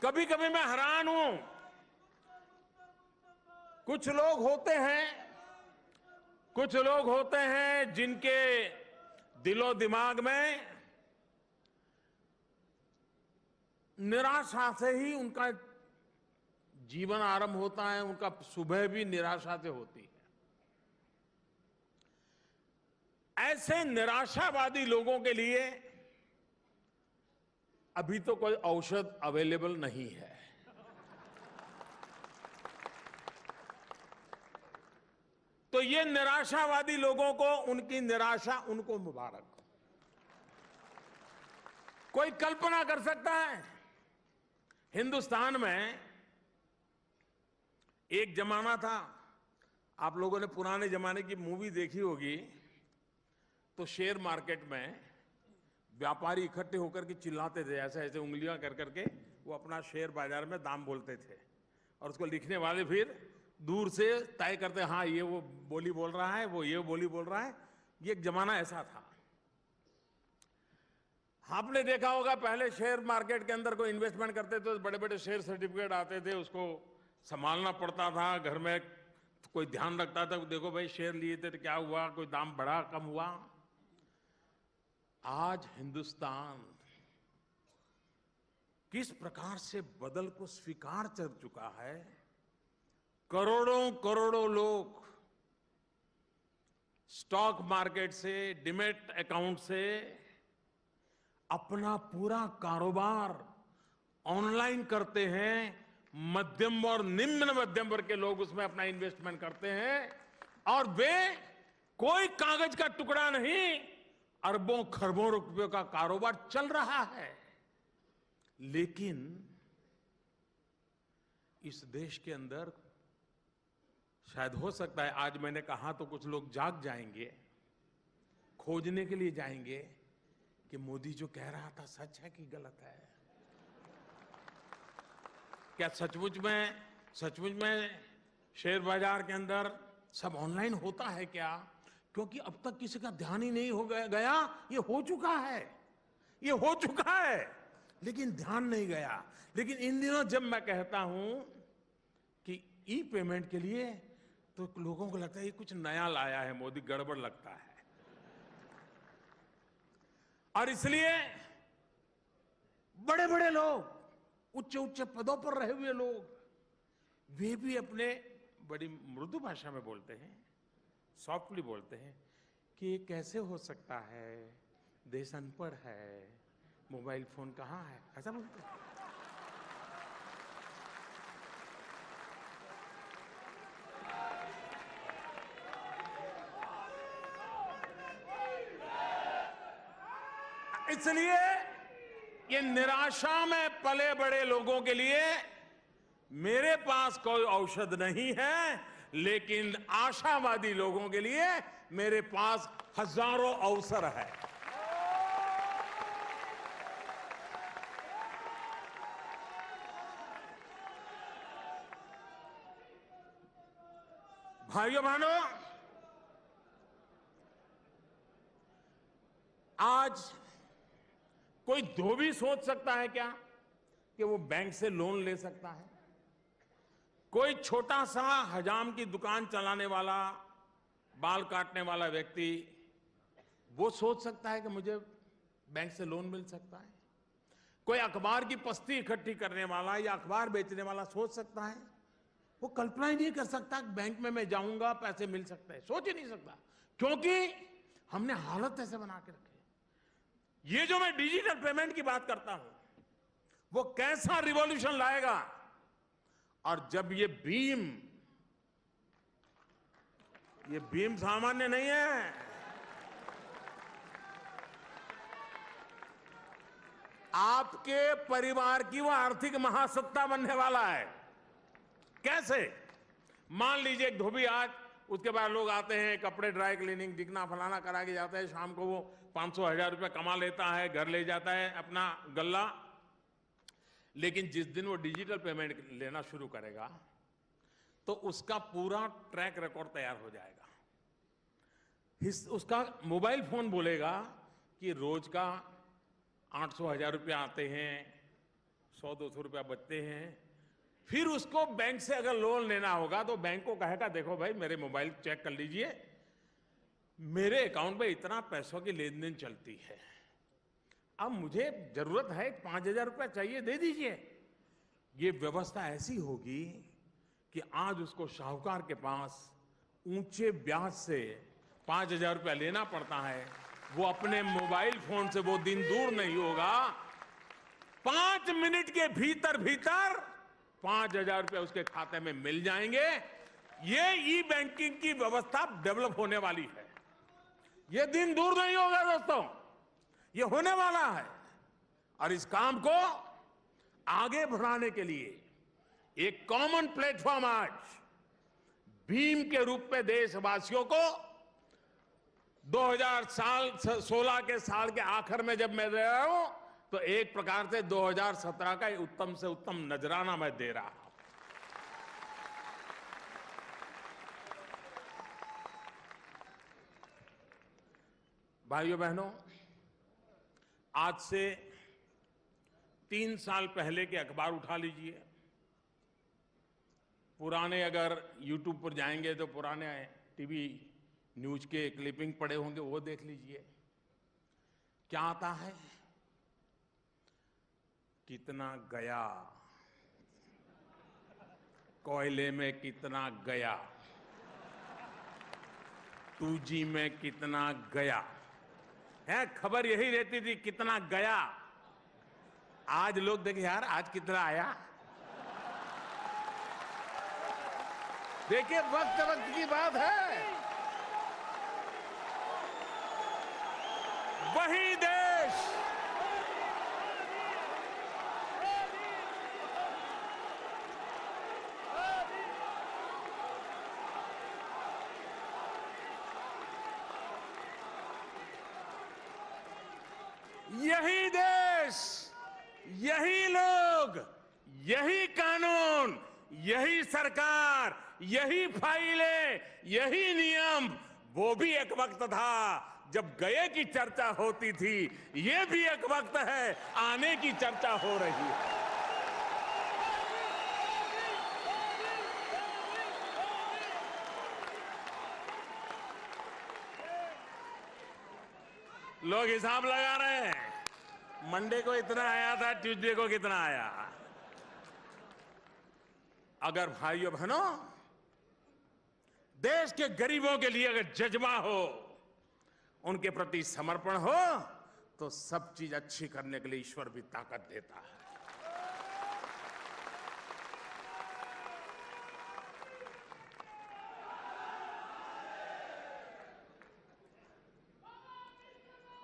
कभी कभी मैं हैरान हूं, कुछ लोग होते हैं जिनके दिलो दिमाग में निराशा से ही उनका जीवन आरंभ होता है, उनका सुबह भी निराशा से होती है। ऐसे निराशावादी लोगों के लिए अभी तो कोई औषध अवेलेबल नहीं है। तो ये निराशावादी लोगों को उनकी निराशा उनको मुबारक। कोई कल्पना कर सकता है, हिंदुस्तान में एक जमाना था, आप लोगों ने पुराने जमाने की मूवी देखी होगी, तो शेयर मार्केट में व्यापारी इकट्ठे होकर के चिल्लाते थे, ऐसे ऐसे उंगलियां कर करके वो अपना शेयर बाजार में दाम बोलते थे, और उसको लिखने वाले फिर दूर से तय करते, हाँ ये वो बोली बोल रहा है, वो ये बोली बोल रहा है। ये एक जमाना ऐसा था। आपने देखा होगा, पहले शेयर मार्केट के अंदर कोई इन्वेस्टमेंट करते थे तो बड़े बड़े शेयर सर्टिफिकेट आते थे, उसको संभालना पड़ता था, घर में कोई ध्यान रखता था, देखो भाई शेयर लिए थे तो क्या हुआ, कोई दाम बढ़ा कम हुआ। आज हिंदुस्तान किस प्रकार से बदल को स्वीकार कर चुका है। करोड़ों करोड़ों लोग स्टॉक मार्केट से, डीमैट अकाउंट से अपना पूरा कारोबार ऑनलाइन करते हैं। मध्यम और निम्न मध्यम वर्ग के लोग उसमें अपना इन्वेस्टमेंट करते हैं, और वे कोई कागज का टुकड़ा नहीं, अरबों खरबों रुपयों का कारोबार चल रहा है। लेकिन इस देश के अंदर शायद हो सकता है, आज मैंने कहा तो कुछ लोग जाग जाएंगे, खोजने के लिए जाएंगे कि मोदी जो कह रहा था सच है कि गलत है। क्या सचमुच में शेयर बाजार के अंदर सब ऑनलाइन होता है क्या? क्योंकि अब तक किसी का ध्यान ही नहीं हो गया। ये हो चुका है, लेकिन ध्यान नहीं गया। लेकिन इन दिनों जब मैं कहता हूं कि ई पेमेंट के लिए, तो लोगों को लगता है ये कुछ नया लाया है मोदी, गड़बड़ लगता है। और इसलिए बड़े बड़े लोग, उच्च उच्च पदों पर रहे हुए लोग, वे भी अपने बड़ी मृदु भाषा में बोलते हैं, सॉफ्टली बोलते हैं कि ये कैसे हो सकता है, देश अनपढ़ है, मोबाइल फोन कहां है, ऐसा बोलते हैं। इसलिए ये निराशा में पले बड़े लोगों के लिए मेरे पास कोई औषध नहीं है, लेकिन आशावादी लोगों के लिए मेरे पास हजारों अवसर है। भाइयों बहनों, आज कोई धोबी सोच सकता है क्या कि वो बैंक से लोन ले सकता है? कोई छोटा सा हजाम की दुकान चलाने वाला, बाल काटने वाला व्यक्ति, वो सोच सकता है कि मुझे बैंक से लोन मिल सकता है? कोई अखबार की पस्ती इकट्ठी करने वाला या अखबार बेचने वाला सोच सकता है? वो कल्पना ही नहीं कर सकता कि बैंक में मैं जाऊंगा पैसे मिल सकते हैं, सोच ही नहीं सकता, क्योंकि हमने हालत ऐसे बना के रखी। ये जो मैं डिजिटल पेमेंट की बात करता हूं, वो कैसा रिवॉल्यूशन लाएगा। और जब ये भीम सामान्य नहीं है। आपके परिवार की वो आर्थिक महासत्ता बनने वाला है। कैसे? मान लीजिए एक धोबी, आज उसके बाद लोग आते हैं, कपड़े ड्राई क्लीनिंग, दिखना फलाना करा के जाते हैं, शाम को वो 500-1000 रुपये कमा लेता है, घर ले जाता है अपना गल्ला। लेकिन जिस दिन वो डिजिटल पेमेंट लेना शुरू करेगा, तो उसका पूरा ट्रैक रिकॉर्ड तैयार हो जाएगा। उसका मोबाइल फोन बोलेगा कि रोज का 800-1000 रुपये आते हैं, 100-200 रुपया बचते हैं। फिर उसको बैंक से अगर लोन लेना होगा तो बैंक को कहेगा देखो भाई मेरे मोबाइल चेक कर लीजिए, मेरे अकाउंट में इतना पैसों की लेन देन चलती है, अब मुझे जरूरत है 5,000 रुपया चाहिए, दे दीजिए। ये व्यवस्था ऐसी होगी कि आज उसको साहूकार के पास ऊंचे ब्याज से 5,000 रुपया लेना पड़ता है, वो अपने मोबाइल फोन से वो दिन दूर नहीं होगा, 5 मिनट के भीतर भीतर 5,000 रुपया उसके खाते में मिल जाएंगे। ये ई बैंकिंग की व्यवस्था डेवलप होने वाली है, ये दिन दूर नहीं होगा दोस्तों, ये होने वाला है। और इस काम को आगे बढ़ाने के लिए एक कॉमन प्लेटफॉर्म आज भीम के रूप में देशवासियों को 2016 के साल के आखिर में जब मैं दे रहा हूं तो एक प्रकार से 2017 का उत्तम से उत्तम नजराना मैं दे रहा हूं। भाइयों बहनों, आज से 3 साल पहले के अखबार उठा लीजिए, पुराने अगर YouTube पर जाएंगे तो पुराने टीवी न्यूज के क्लिपिंग पड़े होंगे, वो देख लीजिए। क्या आता है? कितना गया, कोयले में कितना गया, 2G में कितना गया है, खबर यही रहती थी कितना गया। आज लोग देखें यार आज कितना आया, देखिए वक्त वक्त की बात है। वही देश यही देश, यही लोग, यही कानून, यही सरकार, यही फाइलें, यही नियम, वो भी एक वक्त था जब गए की चर्चा होती थी, ये भी एक वक्त है आने की चर्चा हो रही है। लोग हिसाब लगा रहे हैं, मंडे को इतना आया था, ट्यूसडे को कितना आया। अगर भाइयों बहनों देश के गरीबों के लिए अगर जज्बा हो, उनके प्रति समर्पण हो, तो सब चीज अच्छी करने के लिए ईश्वर भी ताकत देता है।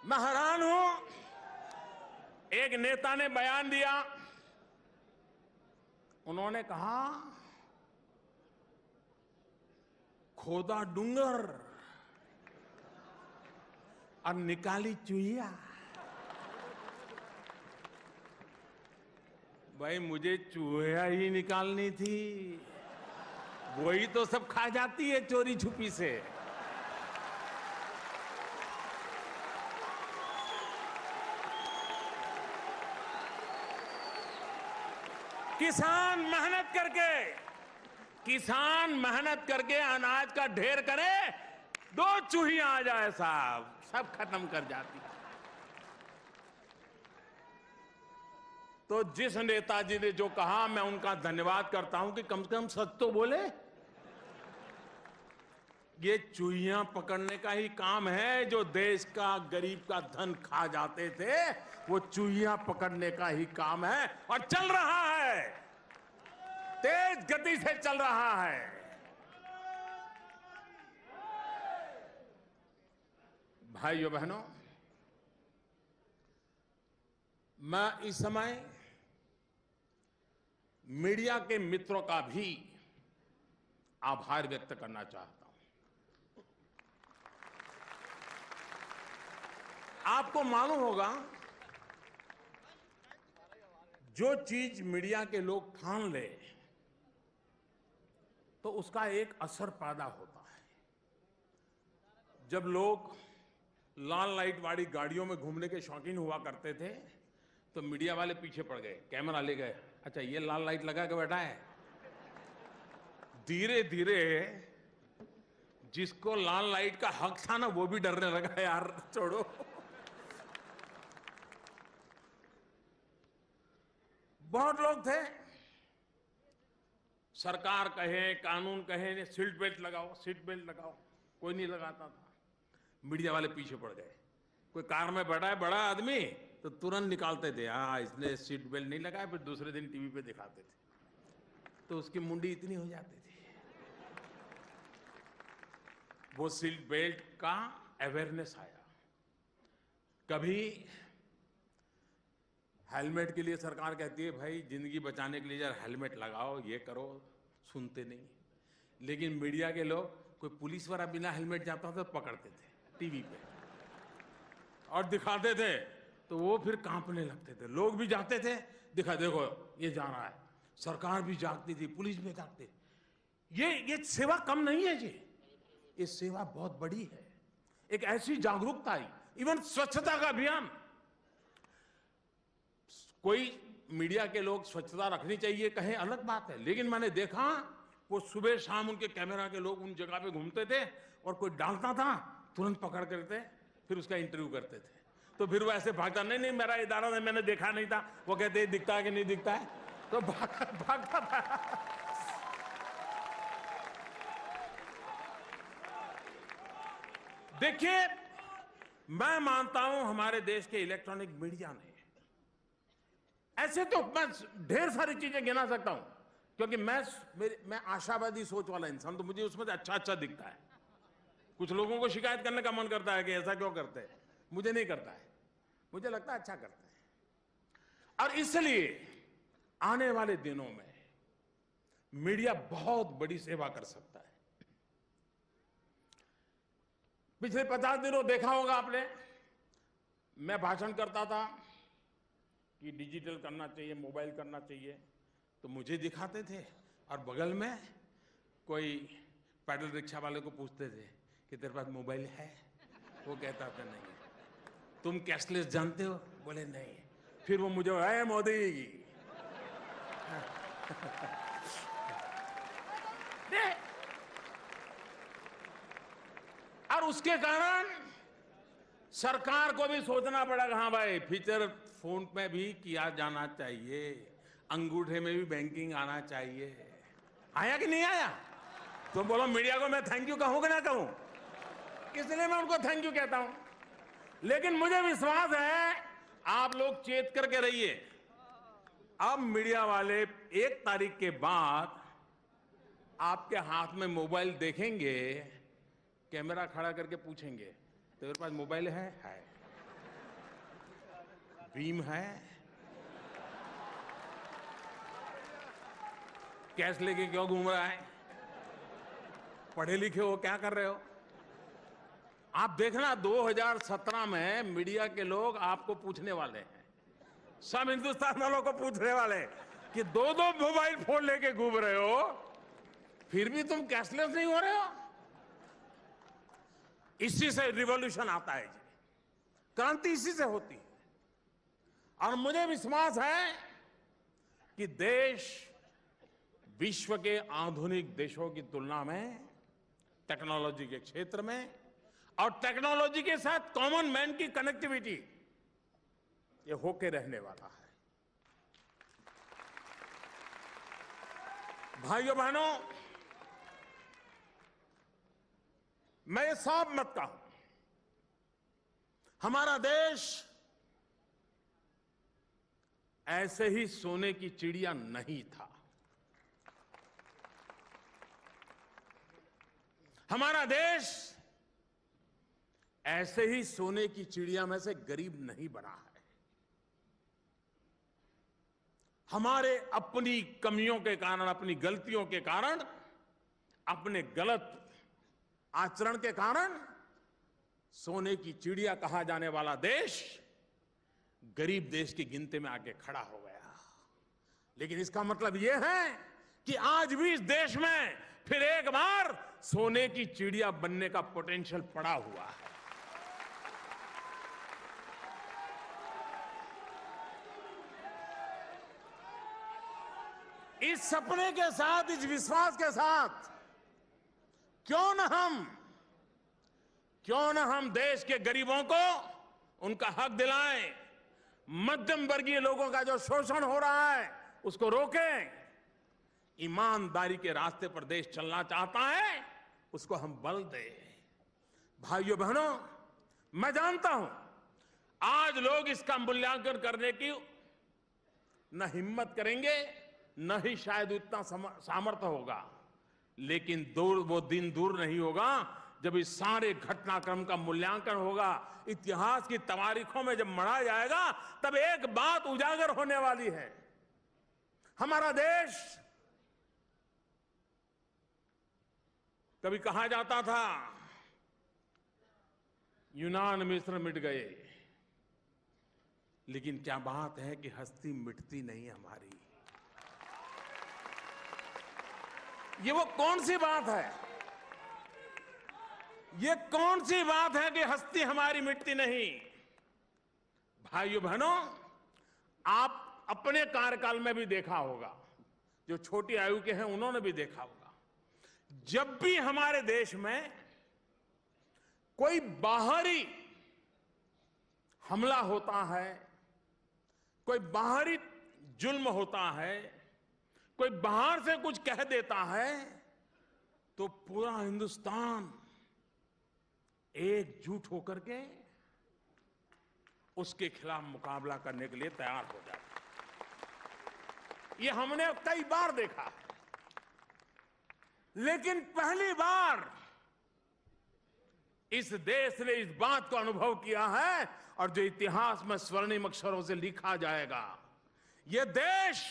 मैं हैरान हूं, एक नेता ने बयान दिया, उन्होंने कहा खोदा डूंगर और निकाली चुहिया। भाई मुझे चूहिया ही निकालनी थी, वही तो सब खा जाती है चोरी छुपी से। किसान मेहनत करके अनाज का ढेर करे, 2 चूहियां आ जाए साहब, सब खत्म कर जाती। तो जिस नेताजी ने जो कहा, मैं उनका धन्यवाद करता हूं कि कम से कम सच तो बोले। ये चूहियां पकड़ने का ही काम है, जो देश का गरीब का धन खा जाते थे, वो चूहियां पकड़ने का ही काम है, और चल रहा है, तेज गति से चल रहा है। भाइयों बहनों, मैं इस समय मीडिया के मित्रों का भी आभार व्यक्त करना चाहता हूं। आपको मालूम होगा, जो चीज मीडिया के लोग ठान ले तो उसका एक असर पैदा होता है। जब लोग लाल लाइट वाली गाड़ियों में घूमने के शौकीन हुआ करते थे, तो मीडिया वाले पीछे पड़ गए, कैमरा ले गए, अच्छा ये लाल लाइट लगा के बैठा है। धीरे धीरे जिसको लाल लाइट का हक था ना, वो भी डरने लगा, यार छोड़ो। बहुत लोग थे, सरकार कहे, कानून कहे, सीट बेल्ट लगाओ, सीट बेल्ट लगाओ, कोई नहीं लगाता था। मीडिया वाले पीछे पड़ गए। कोई कार में बैठा है बड़ा आदमी तो तुरंत निकालते थे, हाँ इसने सीट बेल्ट नहीं लगाया, फिर दूसरे दिन टीवी पे दिखाते थे, तो उसकी मुंडी इतनी हो जाती थी। वो सीट बेल्ट का अवेयरनेस आया। कभी हेलमेट के लिए सरकार कहती है भाई जिंदगी बचाने के लिए यार हेलमेट लगाओ, ये करो, सुनते नहीं। लेकिन मीडिया के लोग, कोई पुलिस वाला बिना हेलमेट जाता था तो पकड़ते थे टीवी पे और दिखाते थे, तो वो फिर कांपने लगते थे। लोग भी जाते थे, दिखा देखो ये जा रहा है। सरकार भी जागती थी, पुलिस भी जागती। ये सेवा कम नहीं है जी, ये सेवा बहुत बड़ी है। एक ऐसी जागरूकता आई। इवन स्वच्छता का अभियान, कोई मीडिया के लोग स्वच्छता रखनी चाहिए कहें, अलग बात है, लेकिन मैंने देखा वो सुबह शाम उनके कैमरा के लोग उन जगह पे घूमते थे और कोई डालता था तुरंत पकड़ करते, फिर उसका इंटरव्यू करते थे। तो फिर वो ऐसे भागता, नहीं नहीं मेरा इदारा है, मैंने देखा नहीं था। वो कहते दिखता है कि नहीं दिखता है, तो भागता था। देखिए, मैं मानता हूं हमारे देश के इलेक्ट्रॉनिक मीडिया ने, ऐसे तो मैं ढेर सारी चीजें गिना सकता हूं, क्योंकि मैं आशावादी सोच वाला इंसान, तो मुझे उसमें अच्छा दिखता है। कुछ लोगों को शिकायत करने का मन करता है कि ऐसा क्यों करते हैं, मुझे नहीं करता है, मुझे लगता है अच्छा करते हैं। और इसलिए आने वाले दिनों में मीडिया बहुत बड़ी सेवा कर सकता है। पिछले 50 दिनों देखा होगा आपने, मैं भाषण करता था कि डिजिटल करना चाहिए, मोबाइल करना चाहिए, तो मुझे दिखाते थे और बगल में कोई पैडल रिक्शा वाले को पूछते थे कि तेरे पास मोबाइल है? वो कहता था नहीं। तुम कैशलेस जानते हो? बोले नहीं। फिर वो मुझे, है मोदी और उसके कारण सरकार को भी सोचना पड़ा, हाँ भाई फीचर फोन में भी किया जाना चाहिए, अंगूठे में भी बैंकिंग आना चाहिए। आया कि नहीं आया? तो बोलो मीडिया को मैं थैंक यू कहूं कि ना कहूं? इसलिए मैं उनको थैंक यू कहता हूं। लेकिन मुझे विश्वास है आप लोग चेत करके रहिए। अब मीडिया वाले 1 तारीख के बाद आपके हाथ में मोबाइल देखेंगे, कैमरा खड़ा करके पूछेंगे तेरे पास मोबाइल है? भीम है? कैश लेके क्यों घूम रहा है? पढ़े लिखे हो, क्या कर रहे हो? आप देखना 2017 में मीडिया के लोग आपको पूछने वाले हैं, सब हिंदुस्तान वालों को पूछने वाले हैं कि 2 मोबाइल फोन लेके घूम रहे हो, फिर भी तुम कैशलेस नहीं हो रहे हो। इसी से रिवॉल्यूशन आता है जी, क्रांति इसी से होती है। और मुझे विश्वास है कि देश विश्व के आधुनिक देशों की तुलना में टेक्नोलॉजी के क्षेत्र में और टेक्नोलॉजी के साथ कॉमन मैन की कनेक्टिविटी, ये होके रहने वाला है। भाइयों बहनों, मैं ये साफ मत कहूं, हमारा देश ऐसे ही सोने की चिड़िया नहीं था। हमारा देश ऐसे ही सोने की चिड़िया में से गरीब नहीं बना है। हमारे अपनी कमियों के कारण, अपनी गलतियों के कारण, अपने गलत आचरण के कारण सोने की चिड़िया कहा जाने वाला देश गरीब देश की गिनती में आके खड़ा हो गया। लेकिन इसका मतलब यह है कि आज भी इस देश में फिर एक बार सोने की चिड़िया बनने का पोटेंशियल पड़ा हुआ है। इस सपने के साथ, इस विश्वास के साथ क्यों न हम देश के गरीबों को उनका हक दिलाएं, मध्यम वर्गीय लोगों का जो शोषण हो रहा है उसको रोकें, ईमानदारी के रास्ते पर देश चलना चाहता है उसको हम बल दें। भाइयों बहनों, मैं जानता हूं आज लोग इसका मूल्यांकन करने की न हिम्मत करेंगे न ही शायद उतना सामर्थ्य होगा, लेकिन वो दिन दूर नहीं होगा जब इस सारे घटनाक्रम का मूल्यांकन होगा, इतिहास की तवारीखों में जब मढ़ा जाएगा तब एक बात उजागर होने वाली है। हमारा देश, कभी कहा जाता था यूनान मिस्र मिट गए, लेकिन क्या बात है कि हस्ती मिटती नहीं हमारी। ये वो कौन सी बात है, ये कौन सी बात है कि हस्ती हमारी मिटती नहीं। भाइयों बहनों, आप अपने कार्यकाल में भी देखा होगा, जो छोटी आयु के हैं उन्होंने भी देखा होगा, जब भी हमारे देश में कोई बाहरी हमला होता है, कोई बाहरी जुल्म होता है, कोई बाहर से कुछ कह देता है, तो पूरा हिंदुस्तान एकजुट होकर के उसके खिलाफ मुकाबला करने के लिए तैयार हो जाता है। ये हमने कई बार देखा है, लेकिन पहली बार इस देश ने इस बात को अनुभव किया है और जो इतिहास में स्वर्णिम अक्षरों से लिखा जाएगा, यह देश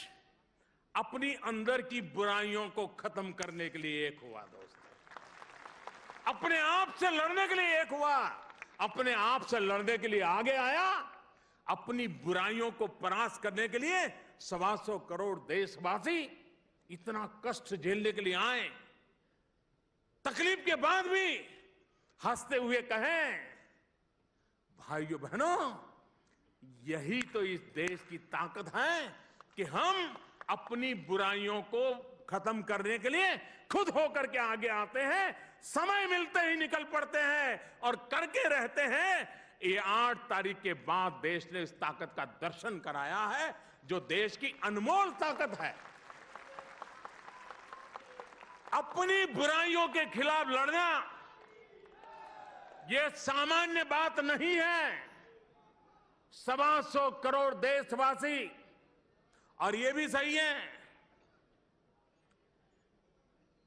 अपनी अंदर की बुराइयों को खत्म करने के लिए एक हुआ। दोस्तों, अपने आप से लड़ने के लिए एक हुआ, अपने आप से लड़ने के लिए आगे आया, अपनी बुराइयों को परास्त करने के लिए 125 करोड़ देशवासी इतना कष्ट झेलने के लिए आए, तकलीफ के बाद भी हंसते हुए कहें, भाइयों बहनों, यही तो इस देश की ताकत है कि हम अपनी बुराइयों को खत्म करने के लिए खुद होकर के आगे आते हैं, समय मिलते ही निकल पड़ते हैं और करके रहते हैं। ये 8 तारीख के बाद देश ने इस ताकत का दर्शन कराया है, जो देश की अनमोल ताकत है। अपनी बुराइयों के खिलाफ लड़ना यह सामान्य बात नहीं है। 125 करोड़ देशवासी, और यह भी सही है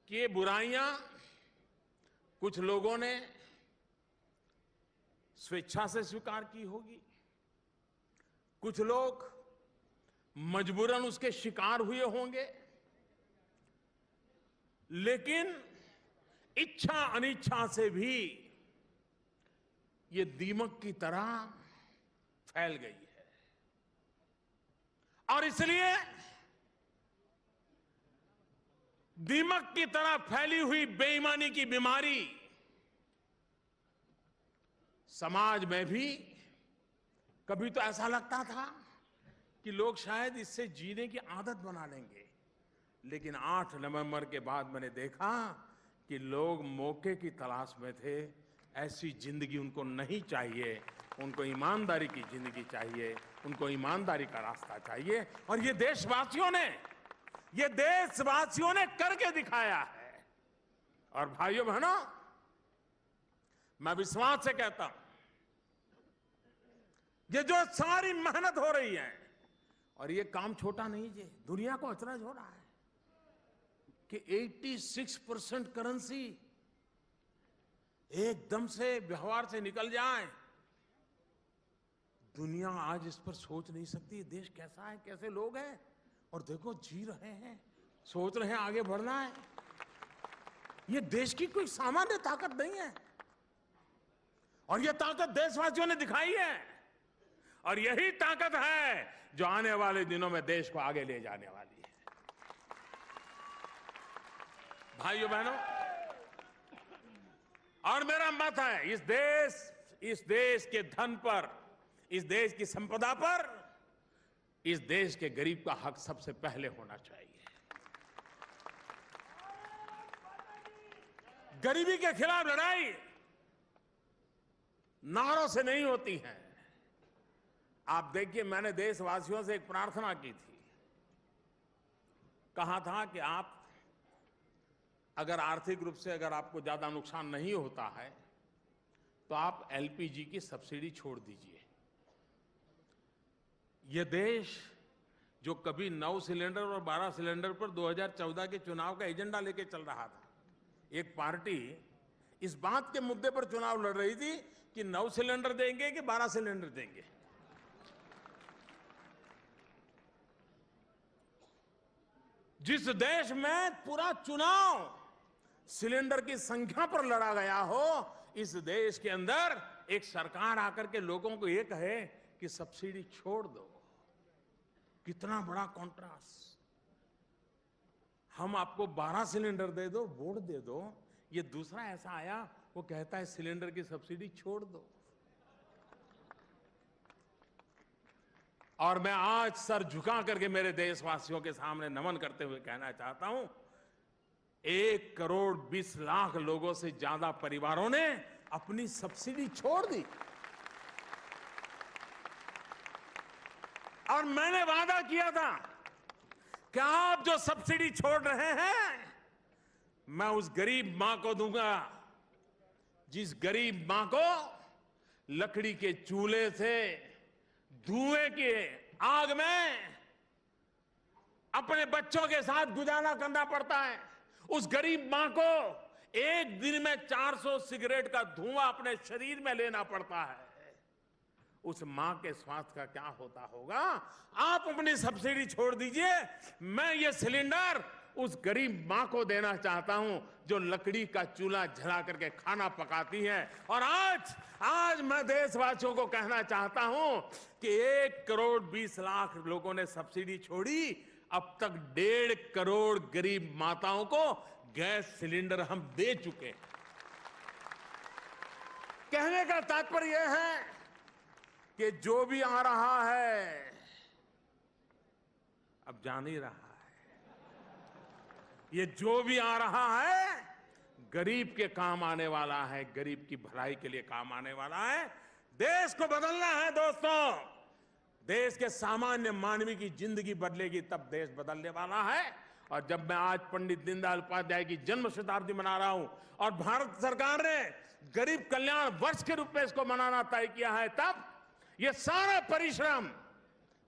कि ये बुराइयां कुछ लोगों ने स्वेच्छा से स्वीकार की होगी, कुछ लोग मजबूरन उसके शिकार हुए होंगे, लेकिन इच्छा अनिच्छा से भी ये दीमक की तरह फैल गई है। और इसलिए दीमक की तरह फैली हुई बेईमानी की बीमारी समाज में भी कभी तो ऐसा लगता था कि लोग शायद इससे जीने की आदत बना लेंगे, लेकिन 8 नवंबर के बाद मैंने देखा कि लोग मौके की तलाश में थे। ऐसी जिंदगी उनको नहीं चाहिए, उनको ईमानदारी की जिंदगी चाहिए, उनको ईमानदारी का रास्ता चाहिए, और ये देशवासियों ने करके दिखाया है। और भाइयों बहनों, मैं विश्वास से कहता हूं, ये जो सारी मेहनत हो रही है, और ये काम छोटा नहीं है, दुनिया को अचरज हो रहा है कि 86% करेंसी एकदम से व्यवहार से निकल जाए। दुनिया आज इस पर सोच नहीं सकती देश कैसा है, कैसे लोग हैं, और देखो जी रहे हैं, सोच रहे हैं आगे बढ़ना है। ये देश की कोई सामान्य ताकत नहीं है, और ये ताकत देशवासियों ने दिखाई है, और यही ताकत है जो आने वाले दिनों में देश को आगे ले जाने वाली है। भाइयों बहनों, और मेरा मत है, इस देश के धन पर, इस देश की संपदा पर, इस देश के गरीब का हक सबसे पहले होना चाहिए। गरीबी के खिलाफ लड़ाई नारों से नहीं होती है। आप देखिए, मैंने देशवासियों से एक प्रार्थना की थी। कहा था कि आप अगर आर्थिक रूप से अगर आपको ज्यादा नुकसान नहीं होता है तो आप एलपीजी की सब्सिडी छोड़ दीजिए। यह देश जो कभी 9 सिलेंडर और 12 सिलेंडर पर 2014 के चुनाव का एजेंडा लेके चल रहा था, एक पार्टी इस बात के मुद्दे पर चुनाव लड़ रही थी कि 9 सिलेंडर देंगे कि 12 सिलेंडर देंगे। जिस देश में पूरा चुनाव सिलेंडर की संख्या पर लड़ा गया हो, इस देश के अंदर एक सरकार आकर के लोगों को यह कहे कि सब्सिडी छोड़ दो, कितना बड़ा कॉन्ट्रास्ट। हम आपको 12 सिलेंडर दे दो, वोट दे दो, ये दूसरा ऐसा आया वो कहता है सिलेंडर की सब्सिडी छोड़ दो। और मैं आज सर झुका करके मेरे देशवासियों के सामने नमन करते हुए कहना चाहता हूं, 1 करोड़ 20 लाख लोगों से ज्यादा परिवारों ने अपनी सब्सिडी छोड़ दी। और मैंने वादा किया था कि आप जो सब्सिडी छोड़ रहे हैं मैं उस गरीब मां को दूंगा जिस गरीब मां को लकड़ी के चूल्हे से धुएं की आग में अपने बच्चों के साथ गुजारा करना पड़ता है। उस गरीब मां को एक दिन में 400 सिगरेट का धुआं अपने शरीर में लेना पड़ता है। उस मां के स्वास्थ्य का क्या होता होगा? आप अपनी सब्सिडी छोड़ दीजिए, मैं ये सिलेंडर उस गरीब मां को देना चाहता हूं जो लकड़ी का चूल्हा जला करके खाना पकाती है। और आज मैं देशवासियों को कहना चाहता हूं कि 1 करोड़ 20 लाख लोगों ने सब्सिडी छोड़ी। अब तक 1.5 करोड़ गरीब माताओं को गैस सिलेंडर हम दे चुके हैं। कहने का तात्पर्य यह है कि जो भी आ रहा है अब जान ही रहा है, ये जो भी आ रहा है गरीब के काम आने वाला है, गरीब की भलाई के लिए काम आने वाला है। देश को बदलना है दोस्तों, देश के सामान्य मानवी की जिंदगी बदलेगी तब देश बदलने वाला है। और जब मैं आज पंडित दीनदयाल उपाध्याय की जन्म शताब्दी मना रहा हूं और भारत सरकार ने गरीब कल्याण वर्ष के रूप में इसको मनाना तय किया है, तब ये सारा परिश्रम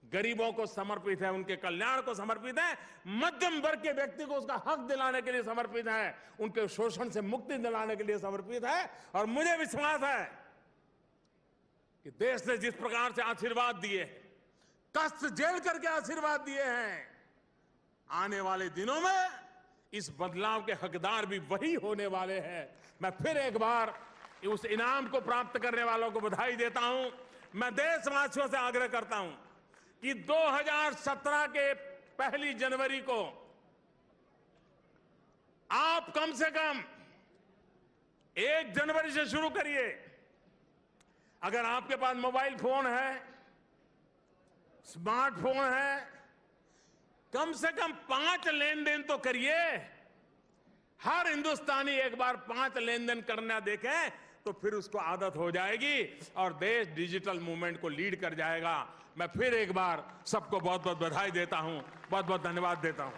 गरीबों को समर्पित है, उनके कल्याण को समर्पित है, मध्यम वर्ग के व्यक्ति को उसका हक दिलाने के लिए समर्पित है, उनके शोषण से मुक्ति दिलाने के लिए समर्पित है। और मुझे विश्वास है कि देश ने जिस प्रकार से आशीर्वाद दिए, कष्ट झेल करके आशीर्वाद दिए हैं, आने वाले दिनों में इस बदलाव के हकदार भी वही होने वाले हैं। मैं फिर एक बार उस इनाम को प्राप्त करने वालों को बधाई देता हूं। मैं देशवासियों से आग्रह करता हूं कि 2017 के 1 जनवरी को आप कम से कम 1 जनवरी से शुरू करिए। अगर आपके पास मोबाइल फोन है, स्मार्टफोन है, कम से कम 5 लेन देन तो करिए। हर हिंदुस्तानी एक बार 5 लेन देन करना देखे तो फिर उसको आदत हो जाएगी और देश डिजिटल मूवमेंट को लीड कर जाएगा। मैं फिर एक बार सबको बहुत बहुत बधाई देता हूं, बहुत बहुत धन्यवाद देता हूं।